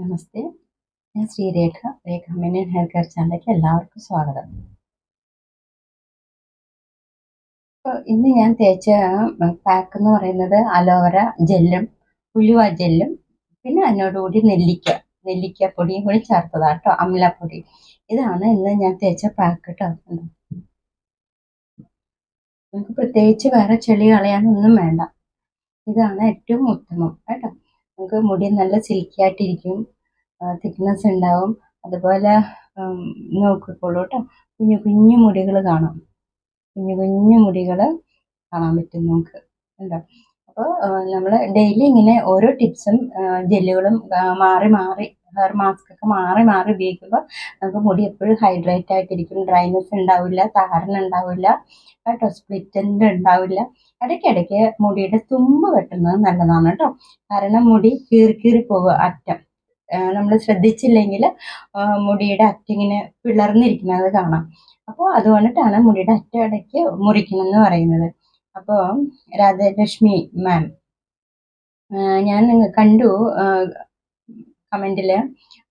നമസ്തേ, ഞാൻ ശ്രീരേഖ. രേഖ Menon hair care ചാനലിലേക്ക് എല്ലാവർക്കും സ്വാഗതം. അപ്പോൾ ഇന്ന് ഞാൻ തേച്ച പാക്ക് എന്ന് പറയുന്നത് അലോവേര ജെല്ലും ഉലുവ ജെല്ലും പിന്നെ അതിനോടുകൂടി നെല്ലിക്കപ്പൊടിയും കൂടി ചേർത്തതാണ് കേട്ടോ, അമലപ്പൊടി. ഇതാണ് ഇന്ന് ഞാൻ തേച്ച പാക്ക് കേട്ടോ. നമുക്ക് പ്രത്യേകിച്ച് വേറെ ചെളി കളയാനൊന്നും വേണ്ട. ഇതാണ് ഏറ്റവും ഉത്തമം കേട്ടോ. നമുക്ക് മുടി നല്ല സിൽക്കി ആയിട്ടിരിക്കും, തിക്നെസ് ഉണ്ടാവും. അതുപോലെ നോക്കിക്കോളൂ കേട്ടോ, കുഞ്ഞു കുഞ്ഞു മുടികൾ കാണാം, കുഞ്ഞു കുഞ്ഞു മുടികൾ കാണാൻ പറ്റും നമുക്ക് ഉണ്ടോ. അപ്പോൾ നമ്മൾ ഡെയിലി ഇങ്ങനെ ഓരോ ടിപ്സും ജെല്ലുകളും മാറി മാറി ഹെയർ മാസ്ക് ഒക്കെ മാറി മാറി ഉപയോഗിക്കുമ്പോൾ നമുക്ക് മുടി എപ്പോഴും ഹൈഡ്രേറ്റ് ആയിട്ടിരിക്കും, ഡ്രൈനെസ് ഉണ്ടാവില്ല, താരനുണ്ടാവില്ല കേട്ടോ, സ്പ്ലിറ്റ് എൻഡ് ഉണ്ടാവില്ല. ഇടയ്ക്കിടയ്ക്ക് മുടിയുടെ തുമ്പ് വെട്ടുന്നത് നല്ലതാണ് കേട്ടോ. കാരണം മുടി കീറി കീറി പോവുക അറ്റം, നമ്മൾ ശ്രദ്ധിച്ചില്ലെങ്കിൽ മുടിയുടെ അറ്റിങ്ങനെ പിളർന്നിരിക്കുന്നത് കാണാം. അപ്പോൾ അതുകൊണ്ടിട്ടാണ് മുടിയുടെ അറ്റം ഇടയ്ക്ക് മുറിക്കണം എന്ന് പറയുന്നത്. അപ്പോൾ രാധാലക്ഷ്മി മാം, ഞാൻ കണ്ടു കമൻറ്റിൽ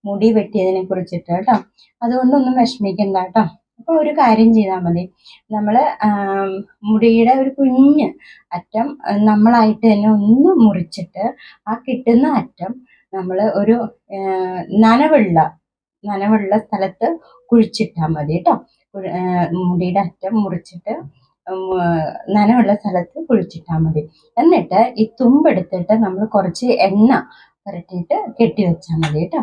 മുടി വെട്ടിയതിനെ കുറിച്ചിട്ട് കേട്ടോ. അതുകൊണ്ടൊന്നും വിഷമിക്കണ്ട കേട്ടോ. അപ്പോൾ ഒരു കാര്യം ചെയ്താൽ മതി, നമ്മൾ മുടിയുടെ ഒരു കുഞ്ഞ് അറ്റം നമ്മളായിട്ട് തന്നെ ഒന്ന് മുറിച്ചിട്ട് ആ കിട്ടുന്ന അറ്റം നമ്മൾ ഒരു നനവുള്ള സ്ഥലത്ത് കുഴിച്ചിട്ടാൽ മതി കേട്ടോ. മുടിയുടെ അറ്റം മുറിച്ചിട്ട് നനവുള്ള സ്ഥലത്ത് കുഴിച്ചിട്ടാൽ മതി. എന്നിട്ട് ഈ തുമ്പെടുത്തിട്ട് നമ്മൾ കുറച്ച് എണ്ണ പുരട്ടിയിട്ട് കെട്ടി വെച്ചാൽ മതി കേട്ടോ.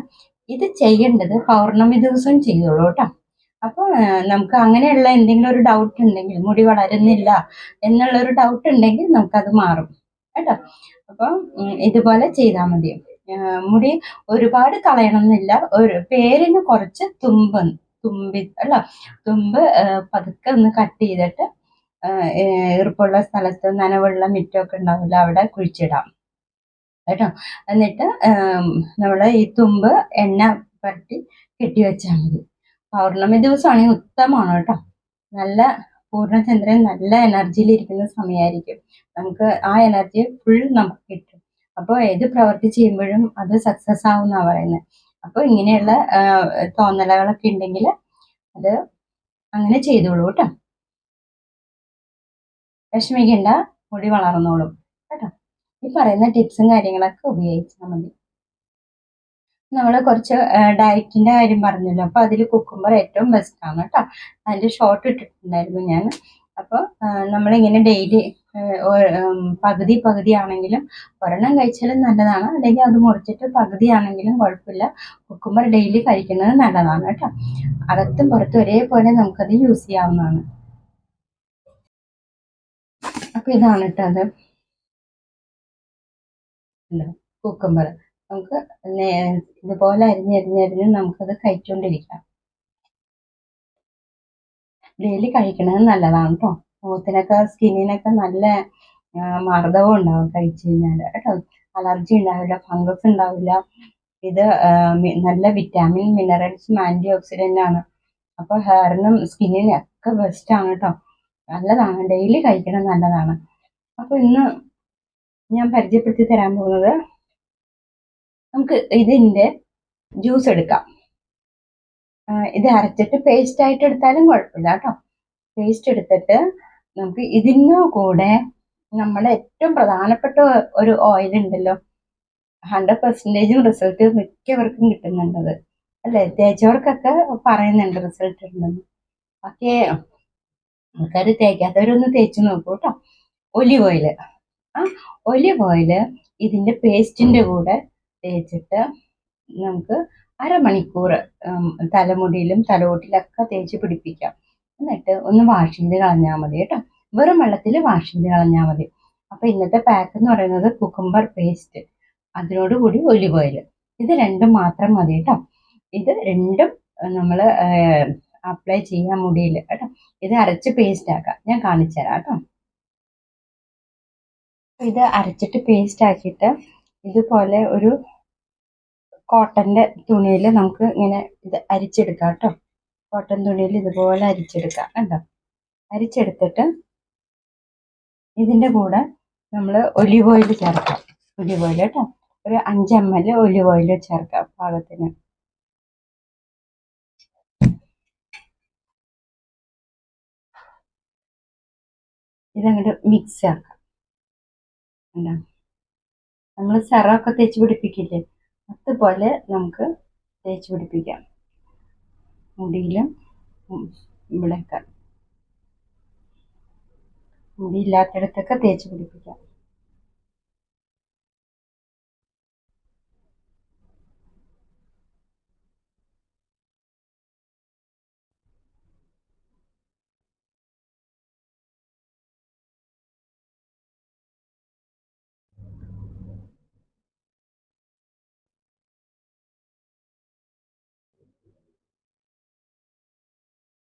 ഇത് ചെയ്യേണ്ടത് പൗർണമി ദിവസം ചെയ്തോളൂ കേട്ടോ. അപ്പോൾ നമുക്ക് അങ്ങനെയുള്ള എന്തെങ്കിലും ഒരു ഡൗട്ട് ഉണ്ടെങ്കിൽ, മുടി വളരുന്നില്ല എന്നുള്ളൊരു ഡൗട്ട് ഉണ്ടെങ്കിൽ നമുക്കത് മാറും കേട്ടോ. അപ്പം ഇതുപോലെ ചെയ്താൽ മതി. മുടി ഒരുപാട് കളയണമെന്നില്ല, ഒരു പേരിന് കുറച്ച് തുമ്പ് പതുക്കെ ഒന്ന് കട്ട് ചെയ്തിട്ട് ഈർപ്പുള്ള സ്ഥലത്ത് നനവുള്ള മിറ്റമൊക്കെ ഉണ്ടാവില്ല, അവിടെ കുഴിച്ചിടാം കേട്ടോ. എന്നിട്ട് നമ്മൾ ഈ തുമ്പ് എണ്ണ പുരട്ടി കെട്ടി വെച്ചാൽ മതി. പൗർണമി ദിവസമാണെങ്കിൽ ഉത്തമമാണ് കേട്ടോ. നല്ല പൂർണ്ണചന്ദ്രൻ നല്ല എനർജിയിലിരിക്കുന്ന സമയമായിരിക്കും, നമുക്ക് ആ എനർജി ഫുൾ നമുക്ക് കിട്ടും. അപ്പോൾ ഏത് പ്രവൃത്തി ചെയ്യുമ്പോഴും അത് സക്സസ് ആവും എന്നാണ് പറയുന്നത്. അപ്പോൾ ഇങ്ങനെയുള്ള തോന്നലുകളൊക്കെ ഉണ്ടെങ്കിൽ അത് അങ്ങനെ ചെയ്തോളൂ കേട്ടോ. വിഷമിക്കണ്ട, മുടി വളർന്നോളും കേട്ടോ. ഈ പറയുന്ന ടിപ്സും കാര്യങ്ങളൊക്കെ ഉപയോഗിച്ചാൽ മതി. നമ്മൾ കുറച്ച് ഡയറ്റിൻ്റെ കാര്യം പറഞ്ഞല്ലോ, അപ്പോൾ അതിൽ കുക്കുംബർ ഏറ്റവും ബെസ്റ്റാണ് കേട്ടോ. അതിൻ്റെ ഷോർട്ട് ഇട്ടിട്ടുണ്ടായിരുന്നു ഞാൻ. അപ്പോൾ നമ്മളിങ്ങനെ ഡെയിലി പകുതി ആണെങ്കിലും ഒരെണ്ണം കഴിച്ചാലും നല്ലതാണ്, അല്ലെങ്കിൽ അത് മുറിച്ചിട്ട് പകുതി ആണെങ്കിലും കുഴപ്പമില്ല. കുക്കുംബർ ഡെയിലി കഴിക്കുന്നത് നല്ലതാണ് കേട്ടോ. അകത്തും പുറത്തും ഒരേപോലെ നമുക്കത് യൂസ് ചെയ്യാവുന്നതാണ്. അപ്പോൾ ഇതാണ് കേട്ടോ അത് കുക്കുംബർ. നമുക്ക് ഇതുപോലെ അരിഞ്ഞ് നമുക്കത് കഴിച്ചുകൊണ്ടിരിക്കാം. ഡെയിലി കഴിക്കണത് നല്ലതാണ് കേട്ടോ. മുഖത്തിനൊക്കെ സ്കിന്നിനൊക്കെ നല്ല മർദ്ദവം ഉണ്ടാവും കഴിച്ചു കഴിഞ്ഞാൽ കേട്ടോ. അലർജി ഉണ്ടാവില്ല, ഫംഗസ് ഉണ്ടാവില്ല. ഇത് നല്ല വിറ്റാമിൻ മിനറൽസും ആൻറ്റി ഓക്സിഡൻ്റ് ആണ്. അപ്പോൾ ഹെയറിനും സ്കിന്നിനും ഒക്കെ ബെസ്റ്റാണ് കേട്ടോ. നല്ലതാണ്, ഡെയിലി കഴിക്കണം, നല്ലതാണ്. അപ്പോൾ ഇന്ന് ഞാൻ പരിചയപ്പെടുത്തി തരാൻ പോകുന്നത്, നമുക്ക് ഇതിൻ്റെ ജ്യൂസ് എടുക്കാം. ഇത് അരച്ചിട്ട് പേസ്റ്റ് ആയിട്ട് എടുത്താലും കുഴപ്പമില്ല കേട്ടോ. പേസ്റ്റ് എടുത്തിട്ട് നമുക്ക് ഇതിനു കൂടെ നമ്മുടെ ഏറ്റവും പ്രധാനപ്പെട്ട ഒരു ഓയിൽ ഉണ്ടല്ലോ, 100% റിസൾട്ട് മിക്കവർക്കും കിട്ടുന്നുണ്ടത് അല്ലേ. തേച്ചവർക്കൊക്കെ പറയുന്നുണ്ട് റിസൾട്ട് ഉണ്ടെന്ന്. ബാക്കി ആൾക്കാർ തേക്കാത്തവരൊന്ന് തേച്ച് നോക്കൂ കേട്ടോ. ഒലിവ് ഓയിൽ, ഒലിവ് ഓയിൽ ഇതിൻ്റെ പേസ്റ്റിൻ്റെ കൂടെ തേച്ചിട്ട് നമുക്ക് അരമണിക്കൂർ തലമുടിയിലും തലയോട്ടിലൊക്കെ തേച്ച് പിടിപ്പിക്കാം. എന്നിട്ട് ഒന്ന് വാഷ് ചെയ്ത് കളഞ്ഞാൽ മതി കേട്ടോ. വെറും വെള്ളത്തിൽ വാഷ് ചെയ്ത് കളഞ്ഞാൽ മതി. അപ്പോൾ ഇന്നത്തെ പാക്ക് എന്ന് പറയുന്നത് കുക്കുംബർ പേസ്റ്റ്, അതിനോടുകൂടി ഒലിവ് ഓയിൽ, ഇത് രണ്ടും മാത്രം മതി കേട്ടോ. ഇത് രണ്ടും നമ്മൾ അപ്ലൈ ചെയ്യാൻ മുടിയിൽ കേട്ടോ. ഇത് അരച്ച് പേസ്റ്റ് ആക്കാം, ഞാൻ കാണിച്ചു തരാം കേട്ടോ. ഇത് അരച്ചിട്ട് പേസ്റ്റ് ആക്കിയിട്ട് ഇതുപോലെ ഒരു കോട്ടൻ്റെ തുണിയിൽ നമുക്ക് ഇങ്ങനെ ഇത് അരിച്ചെടുക്കാം കേട്ടോ. കോട്ടൺ തുണിയിൽ ഇതുപോലെ അരിച്ചെടുക്കാം കേട്ടോ. അരിച്ചെടുത്തിട്ട് ഇതിൻ്റെ കൂടെ നമ്മൾ ഒലിവ് ഓയിൽ ചേർക്കാം. ഒലിവ് ഓയിൽ കേട്ടോ. ഒരു 5 ml ഒലിവ് ഓയിൽ ചേർക്കാം പാകത്തിന്. ഇതങ്ങോട്ട് മിക്സ് ആക്കാം. നമ്മൾ സെറമൊക്കെ തേച്ച് പിടിപ്പിക്കില്ലേ, അതുപോലെ നമുക്ക് തേച്ച് പിടിപ്പിക്കാം. മുടിയിലും ഇവിടെയൊക്കെ, മുടിയില്ലാത്തിടത്തൊക്കെ തേച്ച് പിടിപ്പിക്കാം.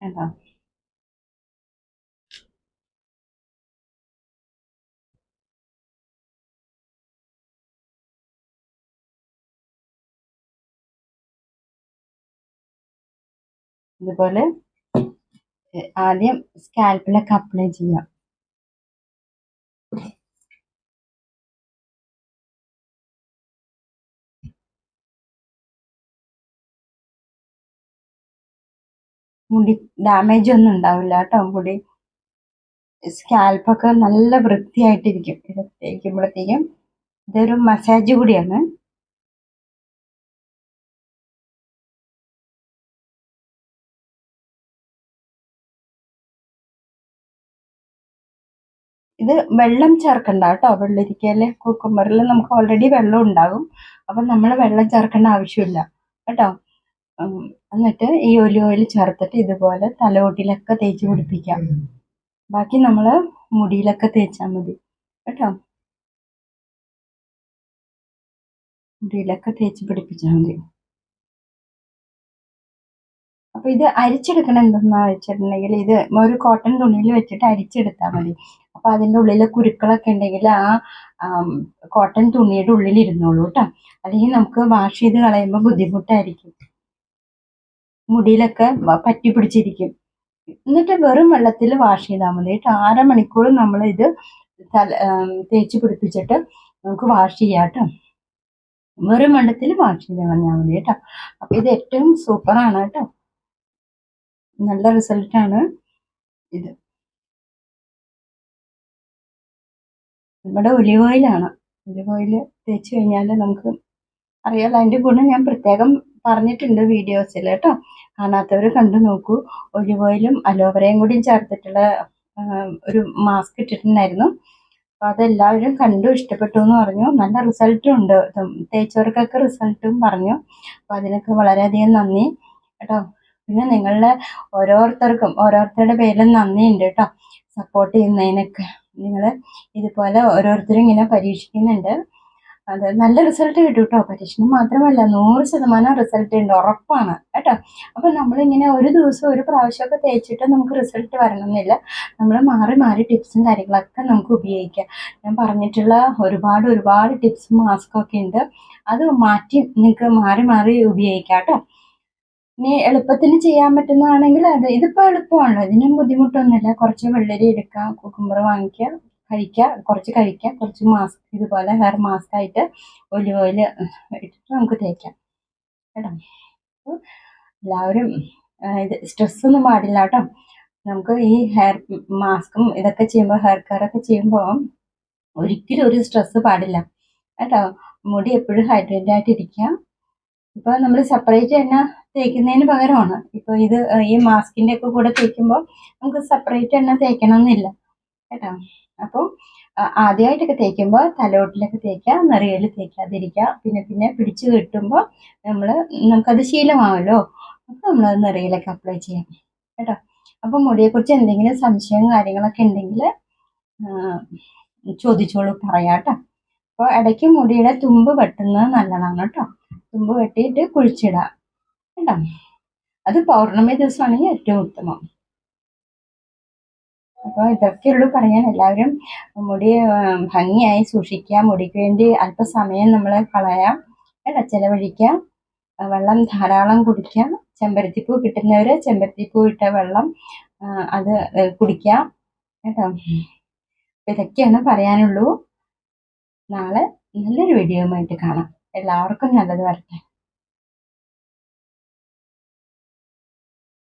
കേട്ടോ, ഇതുപോലെ ആദ്യം സ്കാൽപ്പിലൊക്കെ അപ്ലൈ ചെയ്യാം. മുടി ഡാമേജ് ഒന്നും ഉണ്ടാവില്ല കേട്ടോ. മുടി സ്കാൽപ്പൊക്കെ നല്ല വൃത്തിയായിട്ടിരിക്കും ഇത് തേക്കുമ്പോഴത്തേക്കും. ഇതൊരു മസാജ് കൂടിയാണ്. ഇത് വെള്ളം ചേർക്കണ്ട കേട്ടോ. വെള്ളരിക്കയിലെ കുക്കുംബറിൽ നമുക്ക് ഓൾറെഡി വെള്ളം ഉണ്ടാകും, അപ്പം നമ്മൾ വെള്ളം ചേർക്കേണ്ട ആവശ്യമില്ല കേട്ടോ. എന്നിട്ട് ഈ ഒലിവ് ഓയിൽ ചേർത്തിട്ട് ഇതുപോലെ തലയോട്ടിലൊക്കെ തേച്ച് പിടിപ്പിക്കാം. ബാക്കി നമ്മൾ മുടിയിലൊക്കെ തേച്ചാൽ മതി കേട്ടോ. മുടിയിലൊക്കെ തേച്ച് പിടിപ്പിച്ചാൽ മതി. അപ്പൊ ഇത് അരിച്ചെടുക്കണം. എന്തെന്നാ വെച്ചിട്ടുണ്ടെങ്കിൽ ഇത് ഒരു കോട്ടൺ തുണിയിൽ വെച്ചിട്ട് അരിച്ചെടുത്താൽ മതി. അപ്പൊ അതിൻ്റെ ഉള്ളിൽ കുരുക്കളൊക്കെ ഉണ്ടെങ്കിൽ ആ കോട്ടൺ തുണിയുടെ ഉള്ളിൽ ഇരുന്നോളൂ കേട്ടോ. അല്ലെങ്കിൽ നമുക്ക് വാഷ് ചെയ്ത് കളയുമ്പോൾ ബുദ്ധിമുട്ടായിരിക്കും, മുടിയിലൊക്കെ പറ്റി പിടിച്ചിരിക്കും. എന്നിട്ട് വെറും വെള്ളത്തിൽ വാഷ് ചെയ്താൽ മതി കേട്ടോ. 1/2 മണിക്കൂർ നമ്മൾ ഇത് തേച്ച് പിടിപ്പിച്ചിട്ട് നമുക്ക് വാഷ് ചെയ്യാം കേട്ടോ. വെറും വെള്ളത്തിൽ വാഷ് ചെയ്ത് കളഞ്ഞാൽ മതി കേട്ടോ. അപ്പൊ ഇത് ഏറ്റവും സൂപ്പറാണ് കേട്ടോ. നല്ല റിസൾട്ടാണ് ഇത്. നമ്മുടെ ഒലിവ് ഓയിലാണ്. ഒലിവ് ഓയിൽ തേച്ച് കഴിഞ്ഞാൽ നമുക്ക് അറിയാലോ അതിൻ്റെ ഗുണം. ഞാൻ പ്രത്യേകം പറഞ്ഞിട്ടുണ്ട് വീഡിയോസിൽ കേട്ടോ. കാണാത്തവർ കണ്ടു നോക്കൂ. ഒലിവ് ഓയിലും അലോവേരയും കൂടി ചേർത്തിട്ടുള്ള ഒരു മാസ്ക് ഇട്ടിട്ടുണ്ടായിരുന്നു. അപ്പോൾ അതെല്ലാവരും കണ്ടു ഇഷ്ടപ്പെട്ടു എന്ന് പറഞ്ഞു. നല്ല റിസൾട്ടും ഉണ്ട്. തേച്ചവർക്കൊക്കെ റിസൾട്ടും പറഞ്ഞു. അപ്പോൾ അതിനൊക്കെ വളരെയധികം നന്ദി കേട്ടോ. പിന്നെ നിങ്ങളുടെ ഓരോരുത്തരുടെ പേരിലും നന്ദിയുണ്ട് കേട്ടോ, സപ്പോർട്ട് ചെയ്യുന്നതിനൊക്കെ. നിങ്ങൾ ഇതുപോലെ ഓരോരുത്തരും ഇങ്ങനെ പരീക്ഷിക്കുന്നുണ്ട്. അത് നല്ല റിസൾട്ട് കിട്ടും കേട്ടോ. പരീക്ഷണം മാത്രമല്ല, 100% റിസൾട്ട് ഉണ്ട്, ഉറപ്പാണ് കേട്ടോ. അപ്പം നമ്മളിങ്ങനെ ഒരു ദിവസം ഒരു പ്രാവശ്യമൊക്കെ തേച്ചിട്ട് നമുക്ക് റിസൾട്ട് വരണമെന്നില്ല. നമ്മൾ മാറി മാറി ടിപ്സും കാര്യങ്ങളൊക്കെ നമുക്ക് ഉപയോഗിക്കാം. ഞാൻ പറഞ്ഞിട്ടുള്ള ഒരുപാട് ടിപ്സും മാസ്കൊക്കെ ഉണ്ട്. അത് മാറ്റി നിങ്ങൾക്ക് മാറി മാറി ഉപയോഗിക്കാം കേട്ടോ. ഇനി എളുപ്പത്തിന് ചെയ്യാൻ പറ്റുന്നതാണെങ്കിൽ ഇതിപ്പോൾ എളുപ്പമാണല്ലോ. ഇതിനും ബുദ്ധിമുട്ടൊന്നുമില്ല. കുറച്ച് വെള്ളരി എടുക്കുക, കുക്കുംബർ വാങ്ങിക്കുക, കഴിക്കുക, കുറച്ച് മാസ്ക് ഇതുപോലെ ഹെയർ മാസ്ക് ആയിട്ട് ഒലിവ് ഓയിൽ ഇട്ടിട്ട് നമുക്ക് തേക്കാം കേട്ടോ. അപ്പോൾ എല്ലാവരും ഇത് സ്ട്രെസ്സൊന്നും പാടില്ല കേട്ടോ. നമുക്ക് ഈ ഹെയർ മാസ്കും ഇതൊക്കെ ചെയ്യുമ്പോൾ, ഹെയർ കെയർ ഒക്കെ ചെയ്യുമ്പോൾ ഒരിക്കലും ഒരു സ്ട്രെസ്സ് പാടില്ല കേട്ടോ. മുടി എപ്പോഴും ഹൈഡ്രേറ്റ് ആയിട്ടിരിക്കുക. ഇപ്പോൾ നമ്മൾ സെപ്പറേറ്റ് എണ്ണ തേക്കുന്നതിന് പകരമാണ് ഇപ്പോൾ ഇത് ഈ മാസ്കിൻ്റെ ഒക്കെ കൂടെ തേക്കുമ്പോൾ നമുക്ക് സെപ്പറേറ്റ് എണ്ണ തേക്കണമെന്നില്ല കേട്ടോ. അപ്പോൾ ആദ്യമായിട്ടൊക്കെ തേക്കുമ്പോൾ തലയോട്ടിലൊക്കെ തേക്കുക, നിറയിൽ തേക്കാതിരിക്കുക. പിന്നെ പിടിച്ച് കിട്ടുമ്പോൾ നമുക്കത് ശീലമാവല്ലോ. അപ്പോൾ നമ്മളത് നിറയിലൊക്കെ അപ്ലൈ ചെയ്യാം കേട്ടോ. അപ്പോൾ മുടിയെക്കുറിച്ച് എന്തെങ്കിലും സംശയം കാര്യങ്ങളൊക്കെ ഉണ്ടെങ്കിൽ ചോദിച്ചോളൂ, പറയാം കേട്ടോ. അപ്പോൾ ഇടയ്ക്ക് മുടിയുടെ തുമ്പ് വെട്ടുന്നത് നല്ലതാണ് കേട്ടോ. തുമ്പ് വെട്ടിയിട്ട് കുഴിച്ചിടാം കേട്ടോ. അത് പൗർണമി ദിവസമാണെങ്കിൽ ഏറ്റവും ഉത്തമം. അപ്പോൾ ഇതൊക്കെയുള്ളൂ പറയാൻ. എല്ലാവരും മുടി ഭംഗിയായി സൂക്ഷിക്കുക. മുടിക്ക് വേണ്ടി അല്പസമയം നമ്മൾ കളയാം കേട്ടോ, ചിലവഴിക്കാം. വെള്ളം ധാരാളം കുടിക്കാം. ചെമ്പരത്തിപ്പൂ കിട്ടുന്നവർ ചെമ്പരത്തിപ്പൂ ഇട്ട വെള്ളം അത് കുടിക്കാം കേട്ടോ. ഇതൊക്കെയാണ് പറയാനുള്ളൂ. നാളെ നല്ലൊരു വീഡിയോയുമായിട്ട് കാണാം. എല്ലാവർക്കും നല്ലത് വരട്ടെ.